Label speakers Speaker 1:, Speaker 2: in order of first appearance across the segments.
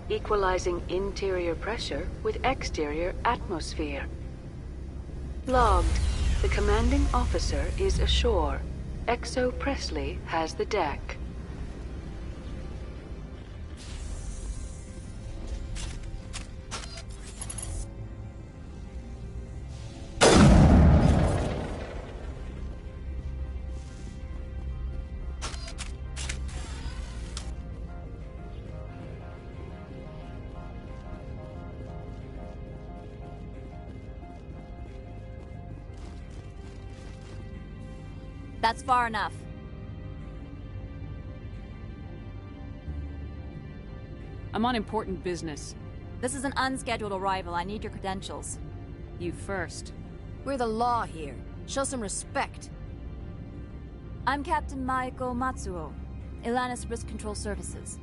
Speaker 1: Equalizing interior pressure with exterior atmosphere. Logged. The commanding officer is ashore. Exo Presley has the deck.
Speaker 2: That's far enough.
Speaker 3: I'm on important business.
Speaker 2: This is an unscheduled arrival. I need your credentials.
Speaker 3: You first.
Speaker 4: We're the law here. Show some respect.
Speaker 2: I'm Captain Maiko Matsuo, Ilanis Risk Control Services.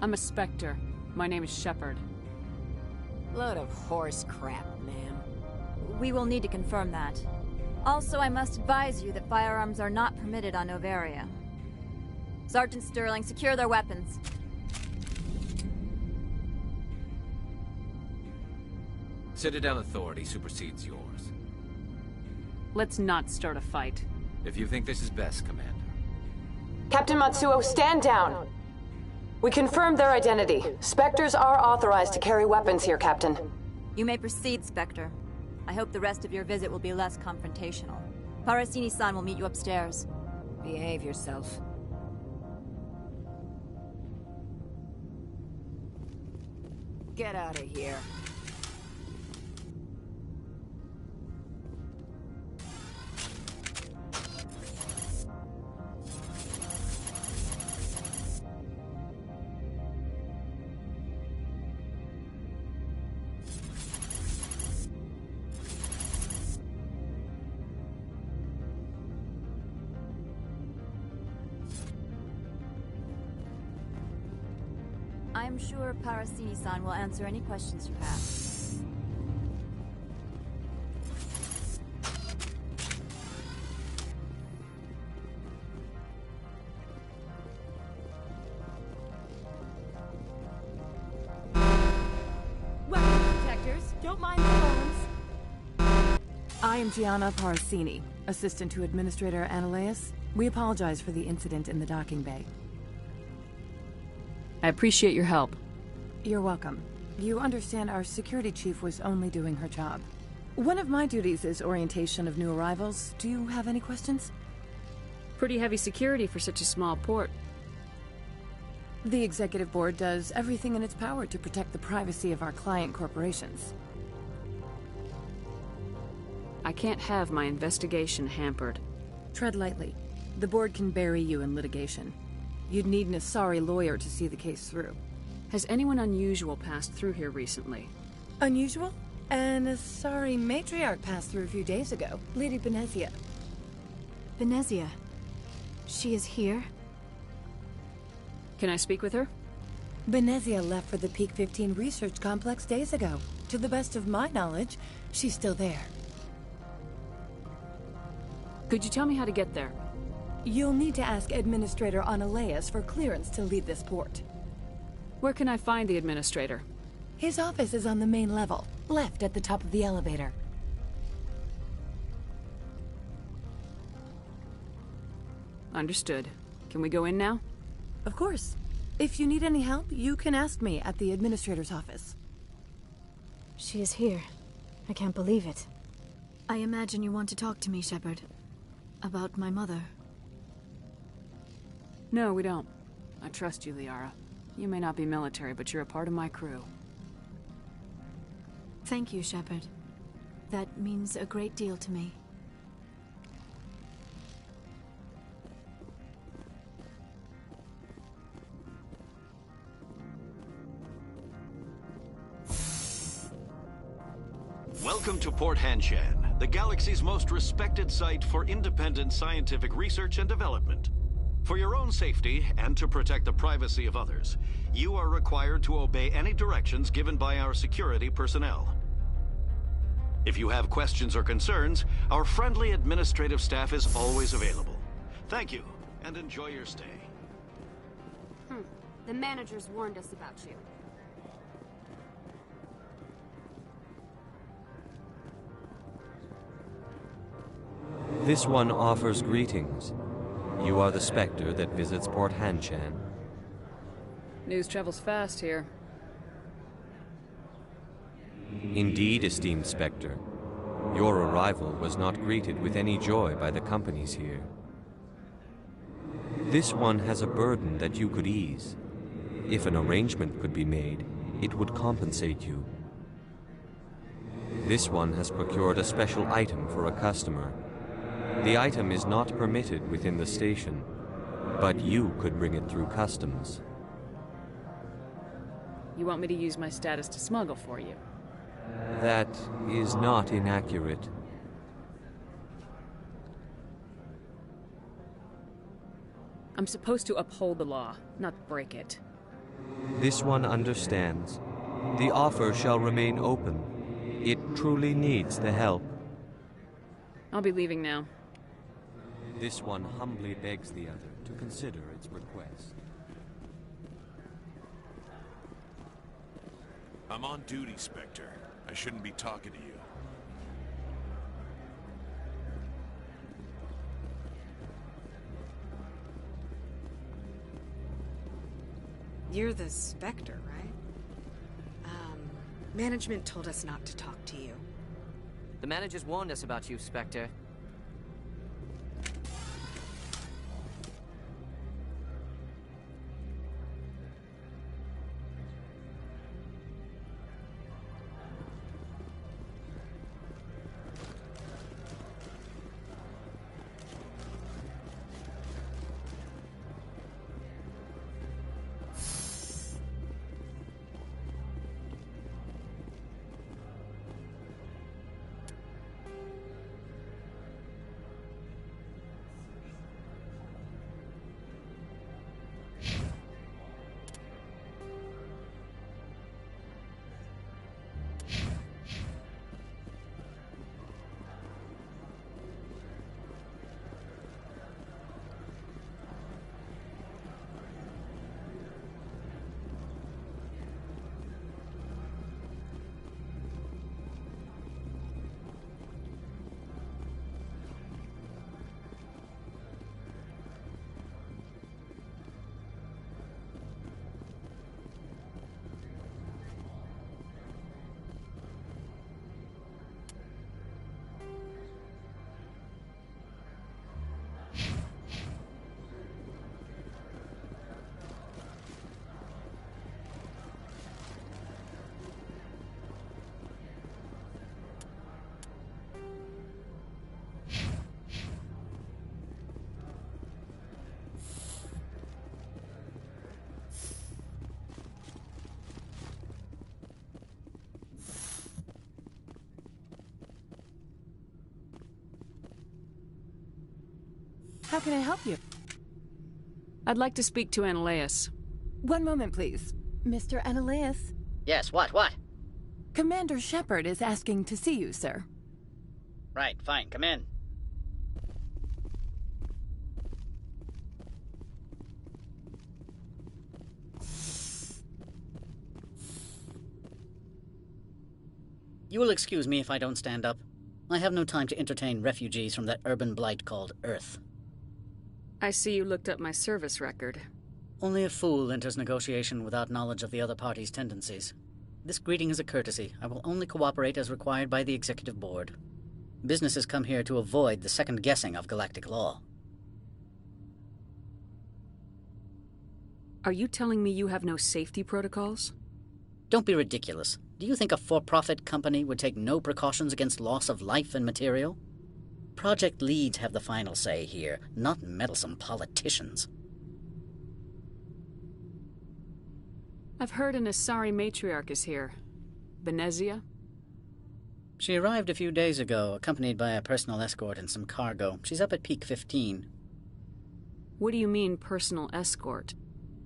Speaker 3: I'm a Spectre. My name is Shepard.
Speaker 4: Load of horse crap, ma'am.
Speaker 2: We will need to confirm that. Also, I must advise you that firearms are not permitted on Novaria. Sergeant Sterling, secure their weapons.
Speaker 5: Citadel authority supersedes yours.
Speaker 3: Let's not start a fight.
Speaker 5: If you think this is best, Commander.
Speaker 6: Captain Matsuo, stand down! We confirmed their identity. Spectres are authorized to carry weapons here, Captain.
Speaker 2: You may proceed, Spectre. I hope the rest of your visit will be less confrontational. Parasini-san will meet you upstairs.
Speaker 4: Behave yourself. Get out of here.
Speaker 2: I am sure Parasini-san will answer any questions you have.
Speaker 7: Weapons detectors, don't mind the phones. I am Gianna Parasini, assistant to Administrator Ananias. We apologize for the incident in the docking bay.
Speaker 3: I appreciate your help.
Speaker 7: You're welcome. You understand our security chief was only doing her job. One of my duties is orientation of new arrivals. Do you have any questions?
Speaker 3: Pretty heavy security for such a small port.
Speaker 7: The executive board does everything in its power to protect the privacy of our client corporations.
Speaker 3: I can't have my investigation hampered.
Speaker 7: Tread lightly. The board can bury you in litigation. You'd need an Asari lawyer to see the case through.
Speaker 3: Has anyone unusual passed through here recently?
Speaker 7: Unusual? An Asari matriarch passed through a few days ago. Lady Benezia.
Speaker 8: Benezia. She is here?
Speaker 3: Can I speak with her?
Speaker 7: Venezia left for the Peak 15 research complex days ago. To the best of my knowledge, she's still there.
Speaker 3: Could you tell me how to get there?
Speaker 7: You'll need to ask Administrator Analeas for clearance to leave this port.
Speaker 3: Where can I find the administrator?
Speaker 7: His office is on the main level, left at the top of the elevator.
Speaker 3: Understood. Can we go in now?
Speaker 7: Of course. If you need any help, you can ask me at the Administrator's office.
Speaker 8: She is here. I can't believe it. I imagine you want to talk to me, Shepard. About my mother.
Speaker 3: No, we don't. I trust you, Liara. You may not be military, but you're a part of my crew.
Speaker 8: Thank you, Shepard. That means a great deal to me.
Speaker 9: Welcome to Port Hanshan, the galaxy's most respected site for independent scientific research and development. For your own safety and to protect the privacy of others, you are required to obey any directions given by our security personnel. If you have questions or concerns, our friendly administrative staff is always available. Thank you, and enjoy your stay.
Speaker 10: The managers warned us about you.
Speaker 11: This one offers greetings. You are the Spectre that visits Port Hanshan.
Speaker 3: News travels fast here.
Speaker 11: Indeed, esteemed Spectre. Your arrival was not greeted with any joy by the companies here. This one has a burden that you could ease. If an arrangement could be made, it would compensate you. This one has procured a special item for a customer. The item is not permitted within the station, but you could bring it through customs.
Speaker 3: You want me to use my status to smuggle for you?
Speaker 11: That is not inaccurate.
Speaker 3: I'm supposed to uphold the law, not break it.
Speaker 11: This one understands. The offer shall remain open. It truly needs the help.
Speaker 3: I'll be leaving now.
Speaker 11: This one humbly begs the other to consider its request.
Speaker 12: I'm on duty, Spectre. I shouldn't be talking to you.
Speaker 13: You're the Spectre, right? Management told us not to talk to you.
Speaker 14: The managers warned us about you, Spectre.
Speaker 7: How can I help you?
Speaker 3: I'd like to speak to Analeas.
Speaker 7: One moment, please. Mr. Ananias?
Speaker 15: Yes, what?
Speaker 7: Commander Shepard is asking to see you, sir.
Speaker 15: Right, fine, come in. You will excuse me if I don't stand up. I have no time to entertain refugees from that urban blight called Earth.
Speaker 3: I see you looked up my service record.
Speaker 15: Only a fool enters negotiation without knowledge of the other party's tendencies. This greeting is a courtesy. I will only cooperate as required by the Executive Board. Businesses come here to avoid the second guessing of galactic law.
Speaker 3: Are you telling me you have no safety protocols?
Speaker 15: Don't be ridiculous. Do you think a for-profit company would take no precautions against loss of life and material? Project leads have the final say here, not meddlesome politicians.
Speaker 3: I've heard an Asari matriarch is here. Benezia?
Speaker 15: She arrived a few days ago, accompanied by a personal escort and some cargo. She's up at Peak 15.
Speaker 3: What do you mean, personal escort?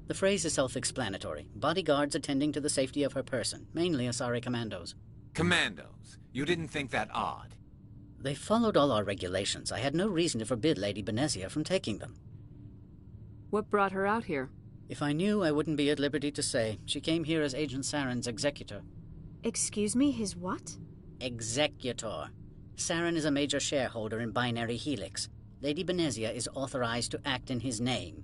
Speaker 15: The phrase is self-explanatory. Bodyguards attending to the safety of her person, mainly Asari commandos.
Speaker 5: Commandos? You didn't think that odd?
Speaker 15: They followed all our regulations. I had no reason to forbid Lady Benezia from taking them.
Speaker 3: What brought her out here?
Speaker 15: If I knew, I wouldn't be at liberty to say. She came here as Agent Saren's executor.
Speaker 8: Excuse me, his what?
Speaker 15: Executor. Saren is a major shareholder in Binary Helix. Lady Benezia is authorized to act in his name.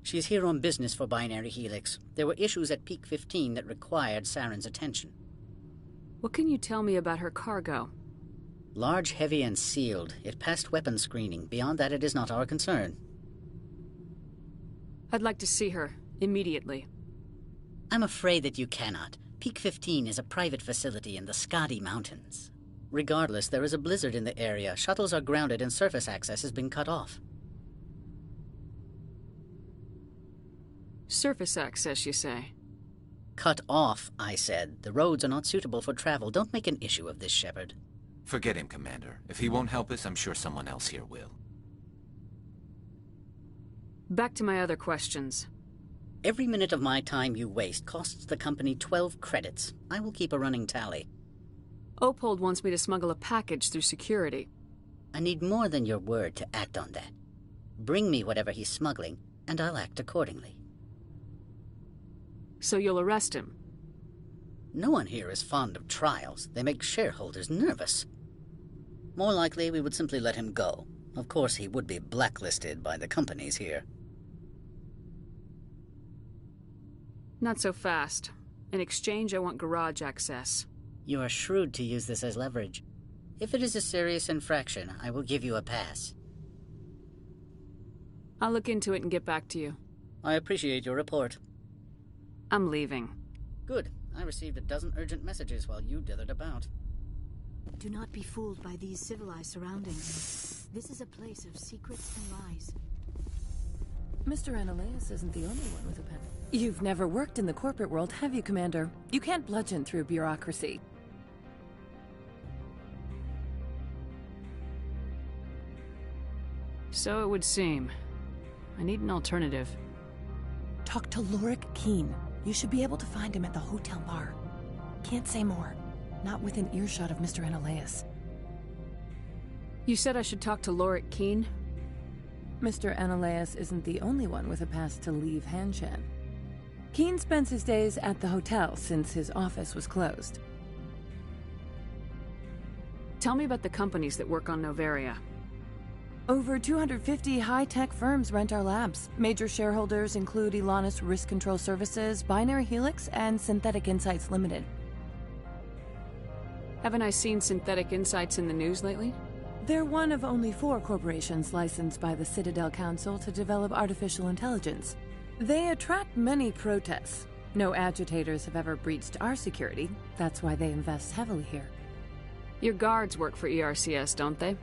Speaker 15: She is here on business for Binary Helix. There were issues at Peak 15 that required Saren's attention.
Speaker 3: What can you tell me about her cargo?
Speaker 15: Large, heavy, and sealed. It passed weapons screening. Beyond that, it is not our concern.
Speaker 3: I'd like to see her, immediately.
Speaker 15: I'm afraid that you cannot. Peak 15 is a private facility in the Skadi Mountains. Regardless, there is a blizzard in the area. Shuttles are grounded and surface access has been cut off.
Speaker 3: Surface access, you say?
Speaker 15: Cut off, I said. The roads are not suitable for travel. Don't make an issue of this, Shepard.
Speaker 5: Forget him, Commander. If he won't help us, I'm sure someone else here will.
Speaker 3: Back to my other questions.
Speaker 15: Every minute of my time you waste costs the company 12 credits. I will keep a running tally.
Speaker 3: Opold wants me to smuggle a package through security.
Speaker 15: I need more than your word to act on that. Bring me whatever he's smuggling, and I'll act accordingly.
Speaker 3: So you'll arrest him?
Speaker 15: No one here is fond of trials. They make shareholders nervous. More likely, we would simply let him go. Of course, he would be blacklisted by the companies here.
Speaker 3: Not so fast. In exchange, I want garage access.
Speaker 15: You are shrewd to use this as leverage. If it is a serious infraction, I will give you a pass.
Speaker 3: I'll look into it and get back to you.
Speaker 15: I appreciate your report.
Speaker 3: I'm leaving.
Speaker 15: Good. I received a dozen urgent messages while you dithered about.
Speaker 8: Do not be fooled by these civilized surroundings. This is a place of secrets and lies.
Speaker 7: Mr. Ananias isn't the only one with a pen. You've never worked in the corporate world, have you, Commander? You can't bludgeon through bureaucracy.
Speaker 3: So it would seem. I need an alternative.
Speaker 7: Talk to Lorik Keen. You should be able to find him at the hotel bar. Can't say more. Not within earshot of Mr. Ananias.
Speaker 3: You said I should talk to Lorik Keen?
Speaker 7: Mr. Ananias isn't the only one with a pass to leave Hanshan. Keen spends his days at the hotel since his office was closed.
Speaker 3: Tell me about the companies that work on Noveria.
Speaker 7: Over 250 high-tech firms rent our labs. Major shareholders include Elanis Risk Control Services, Binary Helix, and Synthetic Insights Limited.
Speaker 3: Haven't I seen Synthetic Insights in the news lately?
Speaker 7: They're one of only 4 corporations licensed by the Citadel Council to develop artificial intelligence. They attract many protests. No agitators have ever breached our security. That's why they invest heavily here.
Speaker 3: Your guards work for ERCS, don't they?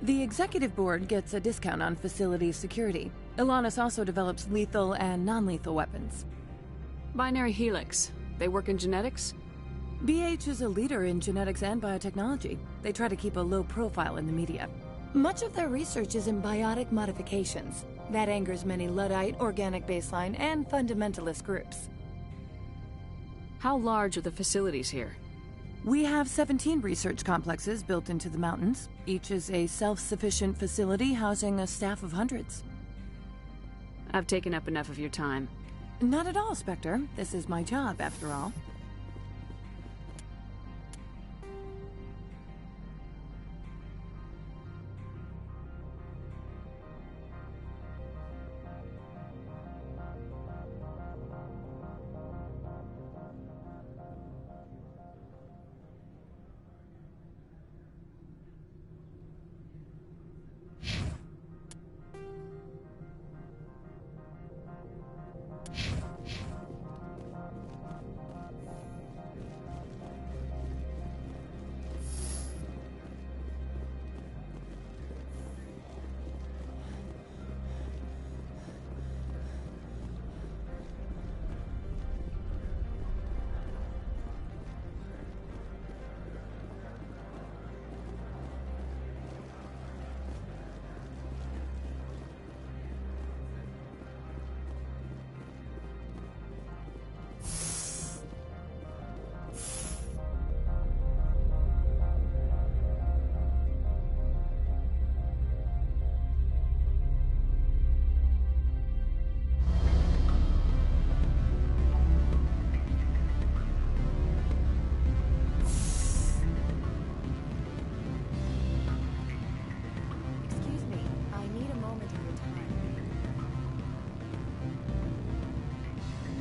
Speaker 7: The executive board gets a discount on facility security. Elanis also develops lethal and non-lethal weapons.
Speaker 3: Binary Helix. They work in genetics?
Speaker 7: BH is a leader in genetics and biotechnology. They try to keep a low profile in the media. Much of their research is in biotic modifications. That angers many Luddite, organic baseline, and fundamentalist groups.
Speaker 3: How large are the facilities here?
Speaker 7: We have 17 research complexes built into the mountains. Each is a self-sufficient facility housing a staff of hundreds.
Speaker 3: I've taken up enough of your time.
Speaker 7: Not at all, Spectre. This is my job, after all.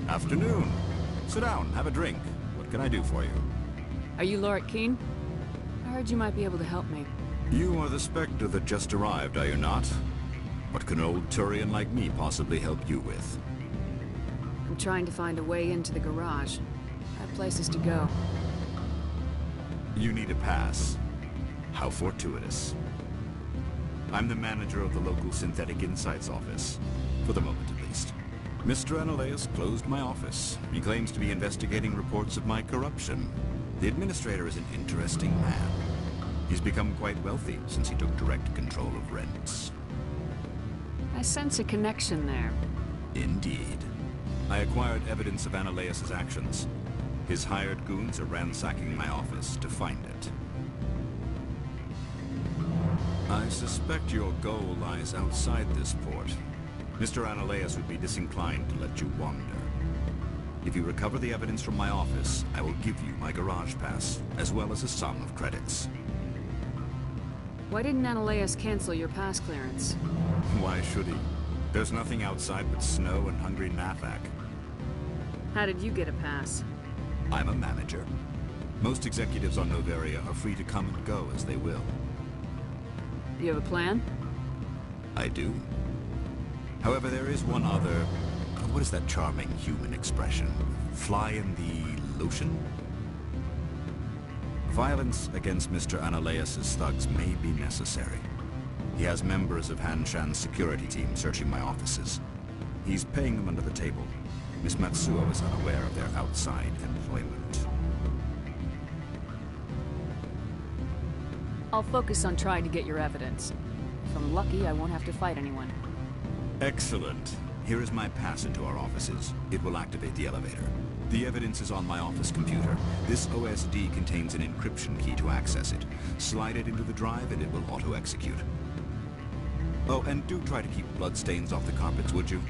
Speaker 16: Afternoon. Sit down, have a drink. What can I do for you?
Speaker 3: Are you Lord Keene? I heard you might be able to help me.
Speaker 16: You are the Spectre that just arrived, are you not? What can an old Turian like me possibly help you with?
Speaker 3: I'm trying to find a way into the garage. I have places to go.
Speaker 16: You need a pass. How fortuitous. I'm the manager of the local Synthetic Insights office. For the moment, at least. Mr. Analaeus closed my office. He claims to be investigating reports of my corruption. The administrator is an interesting man. He's become quite wealthy since he took direct control of rents.
Speaker 3: I sense a connection there.
Speaker 16: Indeed. I acquired evidence of Analaeus' actions. His hired goons are ransacking my office to find it. I suspect your goal lies outside this port. Mr. Analaeus would be disinclined to let you wander. If you recover the evidence from my office, I will give you my garage pass, as well as a sum of credits.
Speaker 3: Why didn't Analaeus cancel your pass clearance?
Speaker 16: Why should he? There's nothing outside but snow and hungry Nathak.
Speaker 3: How did you get a pass?
Speaker 16: I'm a manager. Most executives on Noveria are free to come and go as they will.
Speaker 3: You have a plan?
Speaker 16: I do. However, there is one other... What is that charming human expression? Fly in the lotion? Violence against Mr. Analaeus' thugs may be necessary. He has members of Han Shan's security team searching my offices. He's paying them under the table. Miss Matsuo is unaware of their outside employment.
Speaker 3: I'll focus on trying to get your evidence. If I'm lucky, I won't have to fight anyone.
Speaker 16: Excellent. Here is my pass into our offices. It will activate the elevator. The evidence is on my office computer. This OSD contains an encryption key to access it. Slide it into the drive and it will auto-execute. Oh, and do try to keep bloodstains off the carpets, would you?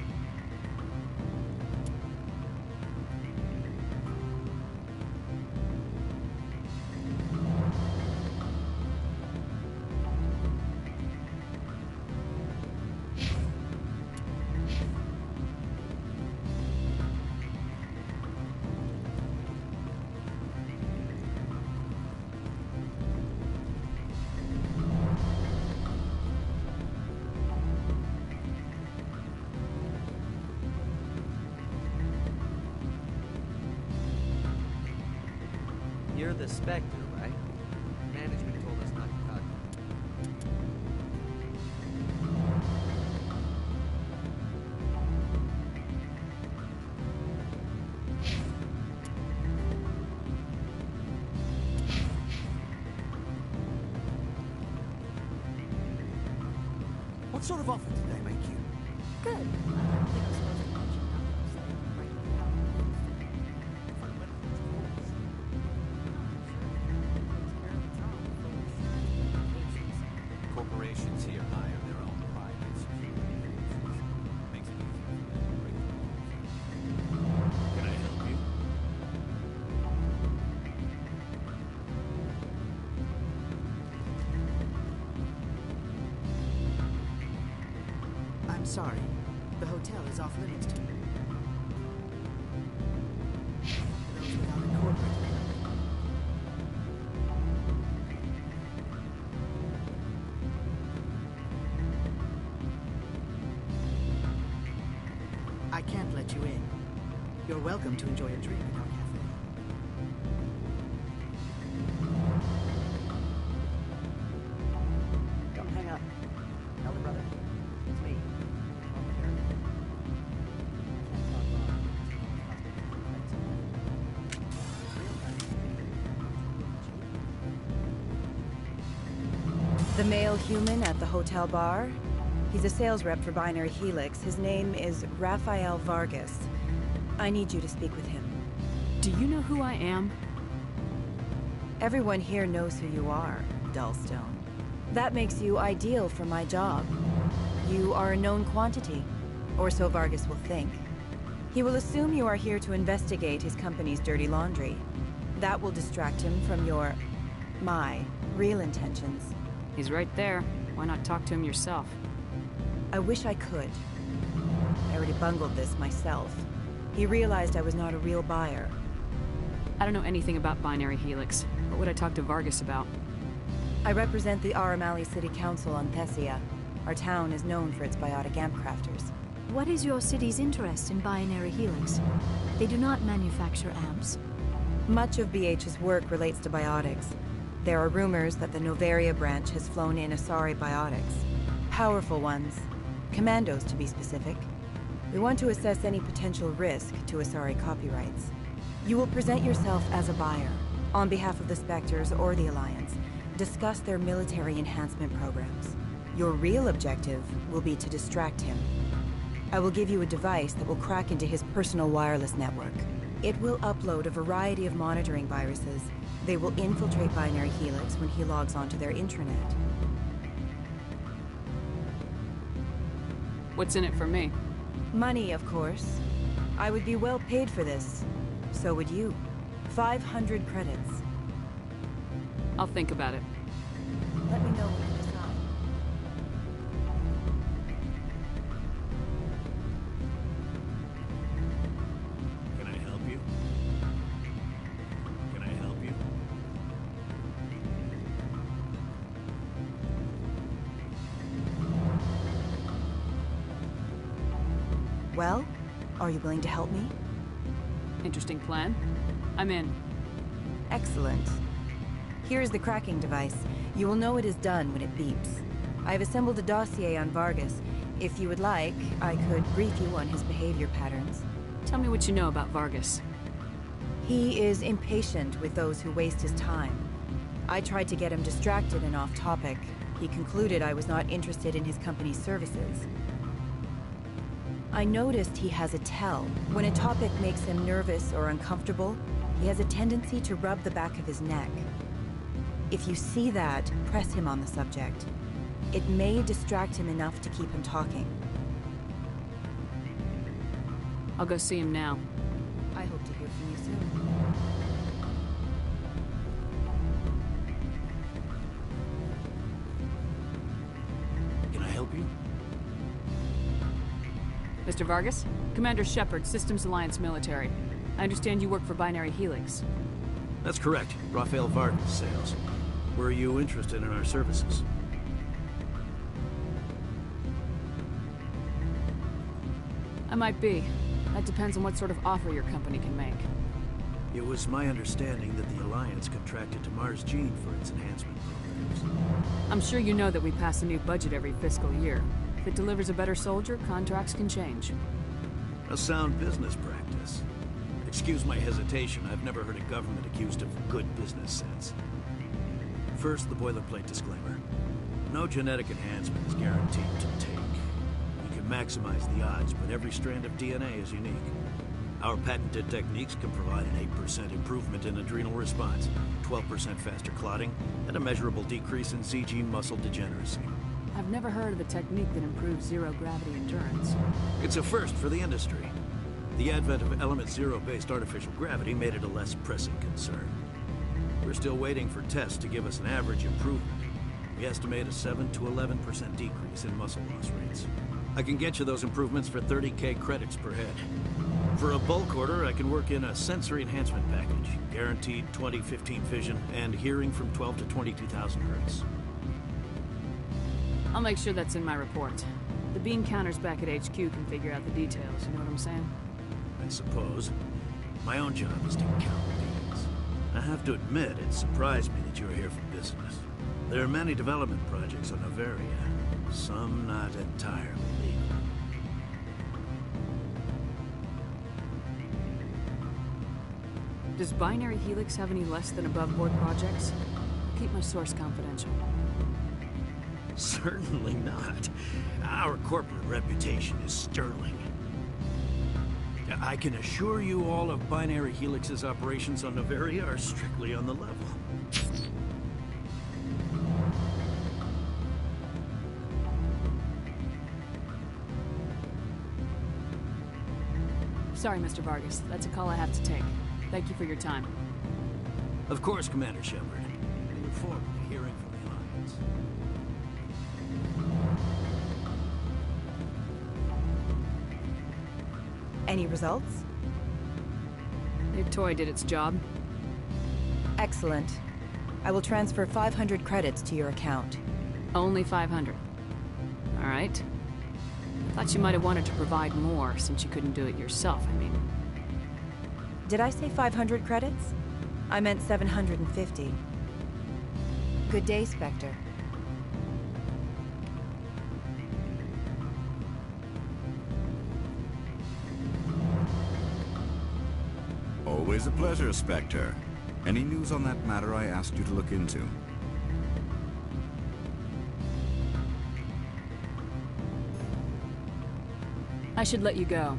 Speaker 11: You're the Spectre, right? Management told us not to talk.
Speaker 17: What sort of offer did they make you?
Speaker 8: Good. I don't think I'm supposed to mention numbers. They write it down.
Speaker 18: Sorry, the hotel is off limits to me. For those without a corporate account. I can't let you in. You're welcome to enjoy a drink at our cafe.
Speaker 19: Come hang out. Elder brother, it's me.
Speaker 20: The male human at the hotel bar? He's a sales rep for Binary Helix. His name is Rafael Vargas. I need you to speak with him.
Speaker 3: Do you know who I am?
Speaker 20: Everyone here knows who you are, Dullstone. That makes you ideal for my job. You are a known quantity, or so Vargas will think. He will assume you are here to investigate his company's dirty laundry. That will distract him from my real intentions.
Speaker 3: He's right there. Why not talk to him yourself?
Speaker 20: I wish I could. I already bungled this myself. He realized I was not a real buyer.
Speaker 3: I don't know anything about Binary Helix. What would I talk to Vargas about?
Speaker 20: I represent the Aramali City Council on Thessia. Our town is known for its biotic amp crafters.
Speaker 8: What is your city's interest in Binary Helix? They do not manufacture amps.
Speaker 20: Much of BH's work relates to biotics. There are rumors that the Novaria branch has flown in Asari biotics. Powerful ones. Commandos, to be specific. We want to assess any potential risk to Asari copyrights. You will present yourself as a buyer, on behalf of the Spectres or the Alliance. Discuss their military enhancement programs. Your real objective will be to distract him. I will give you a device that will crack into his personal wireless network. It will upload a variety of monitoring viruses. They will infiltrate Binary Helix when he logs onto their intranet.
Speaker 3: What's in it for me?
Speaker 20: Money, of course. I would be well paid for this. So would you. 500 credits.
Speaker 3: I'll think about it.
Speaker 20: Let me know when you decide.
Speaker 9: Can I help you? Can I help you?
Speaker 20: Well, are you willing to help me?
Speaker 3: Interesting plan. I'm in.
Speaker 20: Excellent. Here is the cracking device. You will know it is done when it beeps. I have assembled a dossier on Vargas. If you would like, I could brief you on his behavior patterns.
Speaker 3: Tell me what you know about Vargas.
Speaker 20: He is impatient with those who waste his time. I tried to get him distracted and off topic. He concluded I was not interested in his company's services. I noticed he has a tell. When a topic makes him nervous or uncomfortable, he has a tendency to rub the back of his neck. If you see that, press him on the subject. It may distract him enough to keep him talking.
Speaker 3: I'll go see him now.
Speaker 20: I hope to hear from you soon.
Speaker 9: Can I help you?
Speaker 3: Mr. Vargas? Commander Shepard, Systems Alliance Military. I understand you work for Binary Helix.
Speaker 9: That's correct. Rafael Vargas, sales. Were you interested in our services?
Speaker 3: I might be. That depends on what sort of offer your company can make.
Speaker 9: It was my understanding that the Alliance contracted to Mars Gene for its enhancement programs.
Speaker 3: I'm sure you know that we pass a new budget every fiscal year. If it delivers a better soldier, contracts can change.
Speaker 9: A sound business practice. Excuse my hesitation, I've never heard a government accused of good business sense. First, the boilerplate disclaimer. No genetic enhancement is guaranteed to take. We can maximize the odds, but every strand of DNA is unique. Our patented techniques can provide an 8% improvement in adrenal response, 12% faster clotting, and a measurable decrease in Z-gene muscle degeneracy.
Speaker 3: I've never heard of a technique that improves zero-gravity endurance.
Speaker 9: It's a first for the industry. The advent of element zero-based artificial gravity made it a less pressing concern. We're still waiting for tests to give us an average improvement. We estimate a 7 to 11% decrease in muscle loss rates. I can get you those improvements for 30k credits per head. For a bulk order, I can work in a sensory enhancement package. Guaranteed 20/15 vision and hearing from 12 to 22,000 hertz.
Speaker 3: I'll make sure that's in my report. The bean counters back at HQ can figure out the details, you know what I'm saying?
Speaker 9: I suppose. My own job is to count beans. I have to admit, it surprised me that you're here for business. There are many development projects on Noveria, some not entirely legal.
Speaker 3: Does Binary Helix have any less than above-board projects? I'll keep my source confidential.
Speaker 9: Certainly not. Our corporate reputation is sterling. I can assure you all of Binary Helix's operations on Noveria are strictly on the level.
Speaker 3: Sorry, Mr. Vargas. That's a call I have to take. Thank you for your time.
Speaker 9: Of course, Commander Shepard. I look forward to hearing from the Alliance.
Speaker 20: Any results?
Speaker 3: Your toy did its job.
Speaker 20: Excellent. I will transfer 500 credits to your account.
Speaker 3: Only 500. All right. I thought you might have wanted to provide more since you couldn't do it yourself, I mean.
Speaker 20: Did I say 500 credits? I meant 750. Good day, Spectre.
Speaker 16: Always a pleasure, Spectre. Any news on that matter I asked you to look into?
Speaker 3: I should let you go.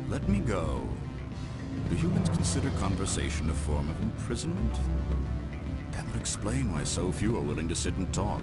Speaker 16: Let me go. Do humans consider conversation a form of imprisonment? That would explain why so few are willing to sit and talk.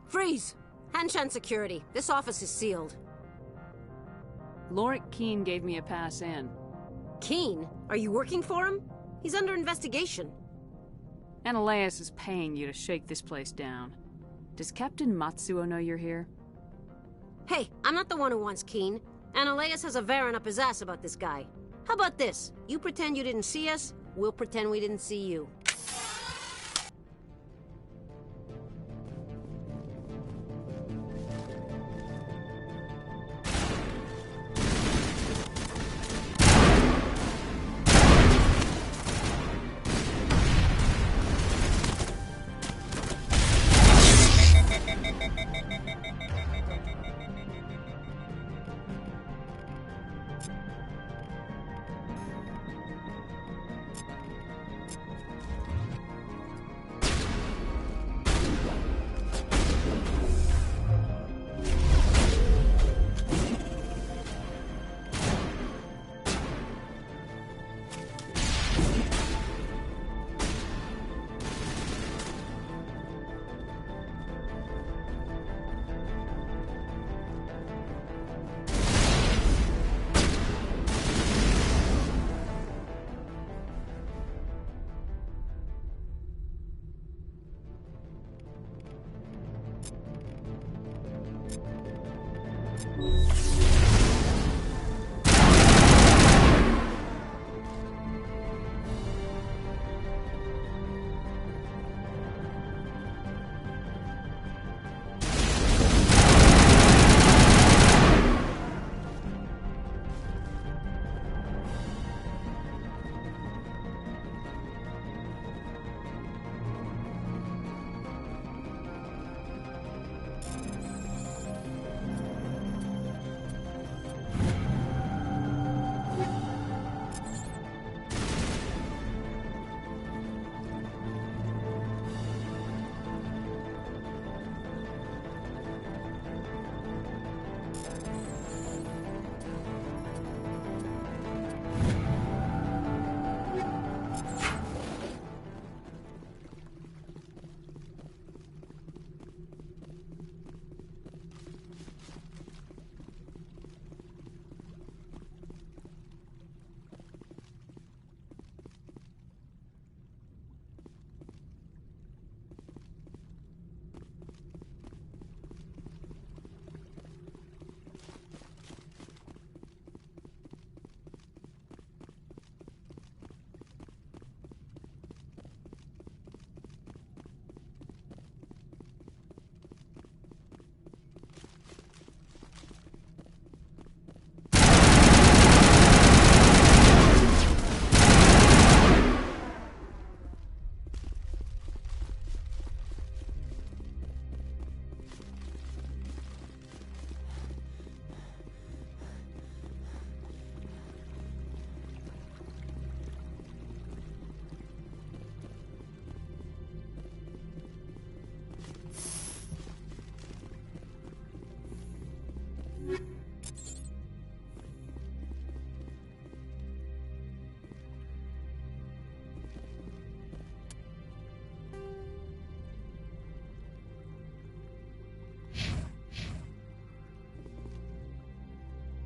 Speaker 10: Freeze! Hanshan security. This office is sealed.
Speaker 3: Lorik Keene gave me a pass in.
Speaker 10: Keene? Are you working for him? He's under investigation.
Speaker 3: Ananias is paying you to shake this place down. Does Captain Matsuo know you're here?
Speaker 10: Hey, I'm not the one who wants Keene. Ananias has a Varen up his ass about this guy. How about this? You pretend you didn't see us, we'll pretend we didn't see you.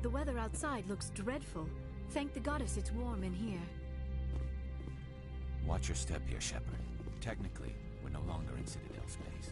Speaker 8: The weather outside looks dreadful. Thank the goddess it's warm in here.
Speaker 5: Watch your step here, Shepard. Technically, we're no longer in Citadel space.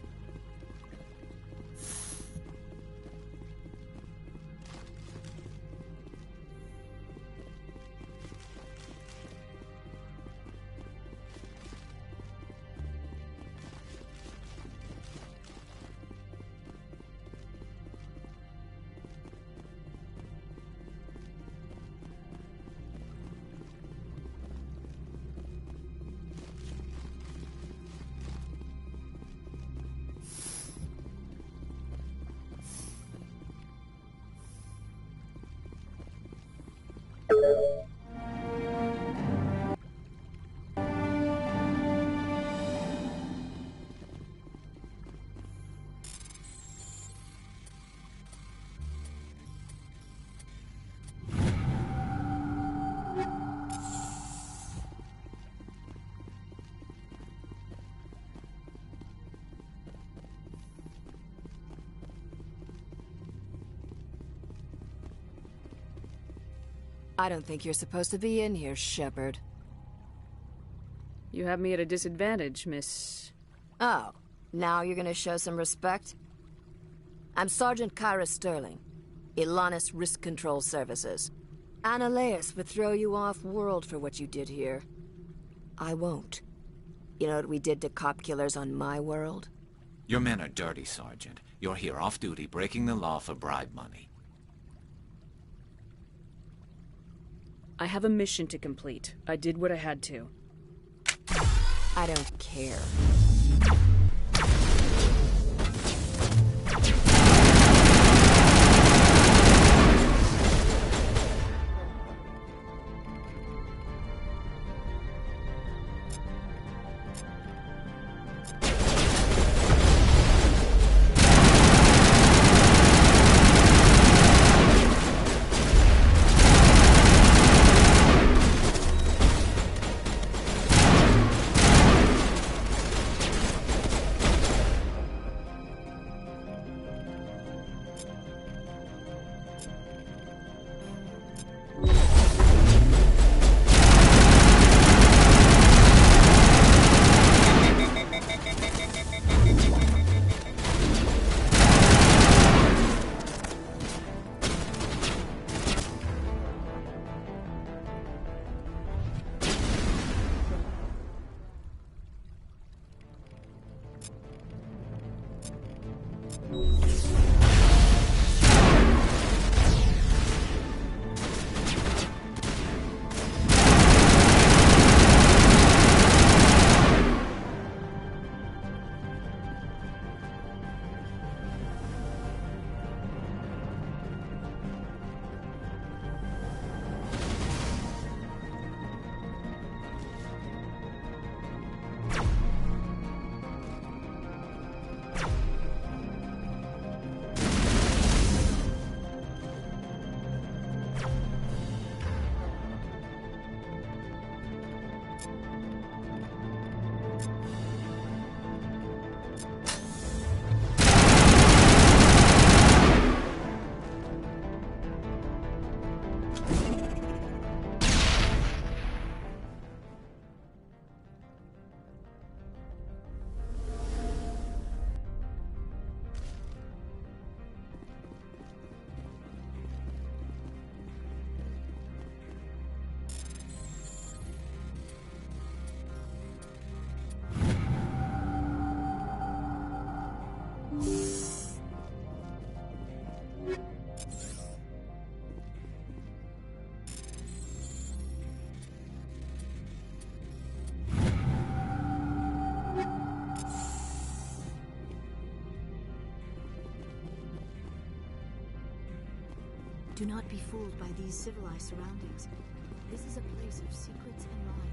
Speaker 21: I don't think you're supposed to be in here, Shepard.
Speaker 3: You have me at a disadvantage, Miss...
Speaker 21: Oh, now you're gonna show some respect? I'm Sergeant Kyra Sterling, Ilanis Risk Control Services. Ananias would throw you off-world for what you did here. I won't. You know what we did to cop killers on my world?
Speaker 5: Your men are dirty, Sergeant. You're here off-duty, breaking the law for bribe money.
Speaker 3: I have a mission to complete. I did what I had to.
Speaker 21: I don't care.
Speaker 8: Do not be fooled by these civilized surroundings. This is a place of secrets and knowledge.